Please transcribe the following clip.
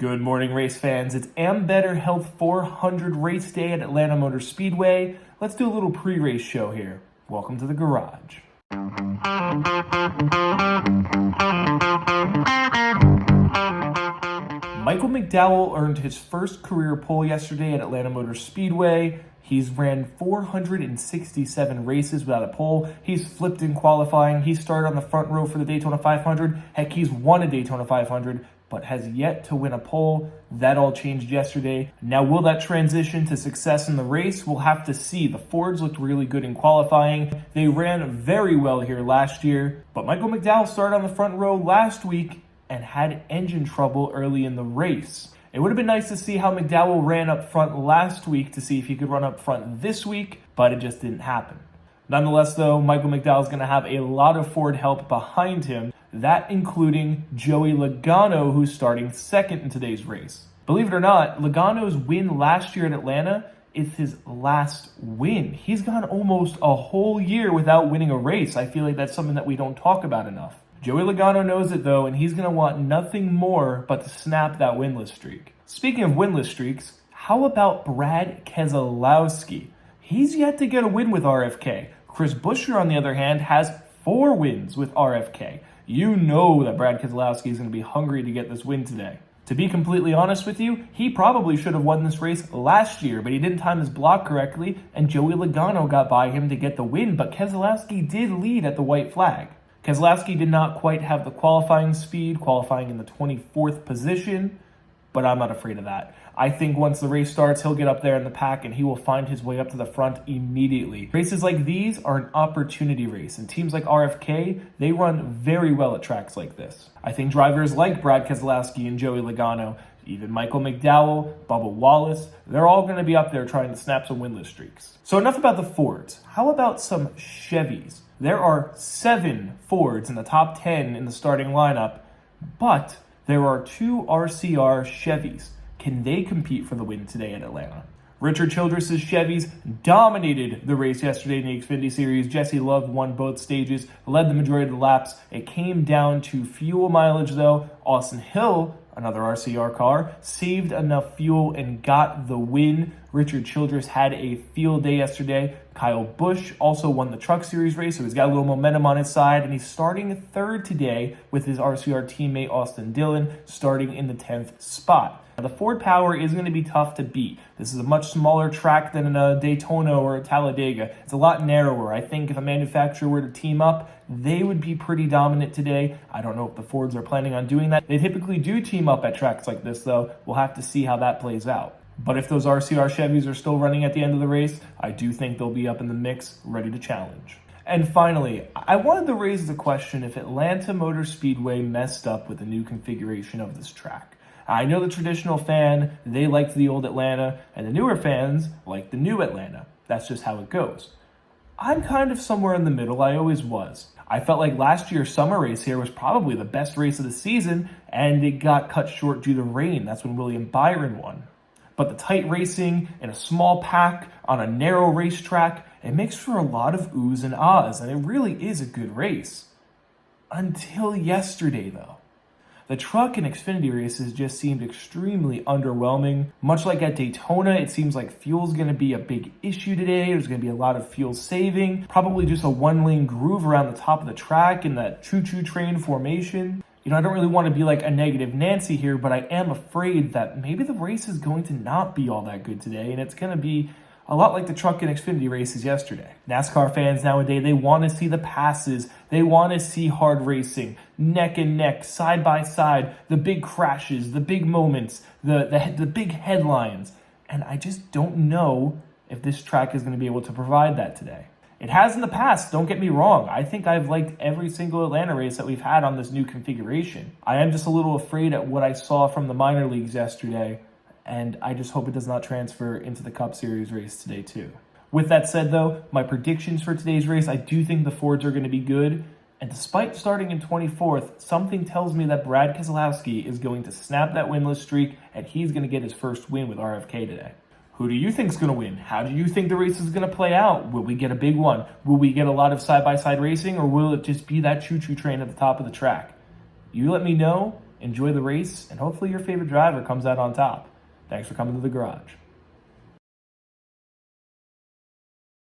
Good morning, race fans. It's Ambetter Health 400 race day at Atlanta Motor Speedway. Let's do a little pre-race show here. Welcome to the garage. Michael McDowell earned his first career pole yesterday at Atlanta Motor Speedway. He's ran 467 races without a pole. He's flipped in qualifying. He started on the front row for the Daytona 500. Heck, he's won a Daytona 500, but has yet to win a pole. That all changed yesterday. Now, will that transition to success in the race? We'll have to see. The Fords looked really good in qualifying. They ran very well here last year, but Michael McDowell started on the front row last week and had engine trouble early in the race. It would have been nice to see how McDowell ran up front last week to see if he could run up front this week, but it just didn't happen. Nonetheless, though, Michael McDowell is going to have a lot of Ford help behind him, that including Joey Logano, who's starting second in today's race. Believe it or not, Logano's win last year at Atlanta is his last win. He's gone almost a whole year without winning a race. I feel like that's something that we don't talk about enough. Joey Logano knows it, though, and he's going to want nothing more but to snap that winless streak. Speaking of winless streaks, how about Brad Keselowski? He's yet to get a win with RFK. Chris Buescher, on the other hand, has 4 wins with RFK. You know that Brad Keselowski is going to be hungry to get this win today. To be completely honest with you, he probably should have won this race last year, but he didn't time his block correctly, and Joey Logano got by him to get the win, but Keselowski did lead at the white flag. Keselowski did not quite have the qualifying speed, qualifying in the 24th position, but I'm not afraid of that. I think once the race starts, he'll get up there in the pack and he will find his way up to the front immediately. Races like these are an opportunity race, and teams like RFK, they run very well at tracks like this. I think drivers like Brad Keselowski and Joey Logano, even Michael McDowell, Bubba Wallace, they're all going to be up there trying to snap some winless streaks. So enough about the Fords. How about some Chevys? There are 7 Fords in the top 10 in the starting lineup, but there are 2 RCR Chevys. Can they compete for the win today at Atlanta? Richard Childress's Chevys dominated the race yesterday in the Xfinity Series. Jesse Love won both stages, led the majority of the laps. It came down to fuel mileage, though. Austin Hill, another RCR car, saved enough fuel and got the win. Richard Childress had a field day yesterday. Kyle Busch also won the Truck Series race, so he's got a little momentum on his side, and he's starting third today with his RCR teammate Austin Dillon starting in the 10th spot. Now, the Ford Power is going to be tough to beat. This is a much smaller track than a Daytona or a Talladega. It's a lot narrower. I think if a manufacturer were to team up, they would be pretty dominant today. I don't know if the Fords are planning on doing that. They typically do team up at tracks like this, though. We'll have to see how that plays out. But if those RCR Chevys are still running at the end of the race, I do think they'll be up in the mix, ready to challenge. And finally, I wanted to raise the question if Atlanta Motor Speedway messed up with the new configuration of this track. I know the traditional fan, they liked the old Atlanta, and the newer fans like the new Atlanta. That's just how it goes. I'm kind of somewhere in the middle. I always was. I felt like last year's summer race here was probably the best race of the season, and it got cut short due to rain. That's when William Byron won. But the tight racing in a small pack on a narrow racetrack, it makes for a lot of oohs and ahs, and it really is a good race. Until yesterday, though. The truck and Xfinity races just seemed extremely underwhelming. Much like at Daytona, it seems like fuel's going to be a big issue today. There's going to be a lot of fuel saving. Probably just a one-lane groove around the top of the track in that choo-choo train formation. You know, I don't really want to be like a negative Nancy here, but I am afraid that maybe the race is going to not be all that good today, and it's going to be a lot like the truck and Xfinity races yesterday. NASCAR fans nowadays, they want to see the passes. They want to see hard racing, neck and neck, side by side, the big crashes, the big moments, the big headlines. And I just don't know if this track is going to be able to provide that today. It has in the past, don't get me wrong. I think I've liked every single Atlanta race that we've had on this new configuration. I am just a little afraid at what I saw from the minor leagues yesterday, and I just hope it does not transfer into the Cup Series race today too. With that said though, my predictions for today's race, I do think the Fords are going to be good, and despite starting in 24th, something tells me that Brad Keselowski is going to snap that winless streak, and he's going to get his first win with RFK today. Who do you think is going to win? How do you think the race is going to play out? Will we get a big one? Will we get a lot of side-by-side racing, or will it just be that choo-choo train at the top of the track? You let me know, enjoy the race, and hopefully your favorite driver comes out on top. Thanks for coming to the garage.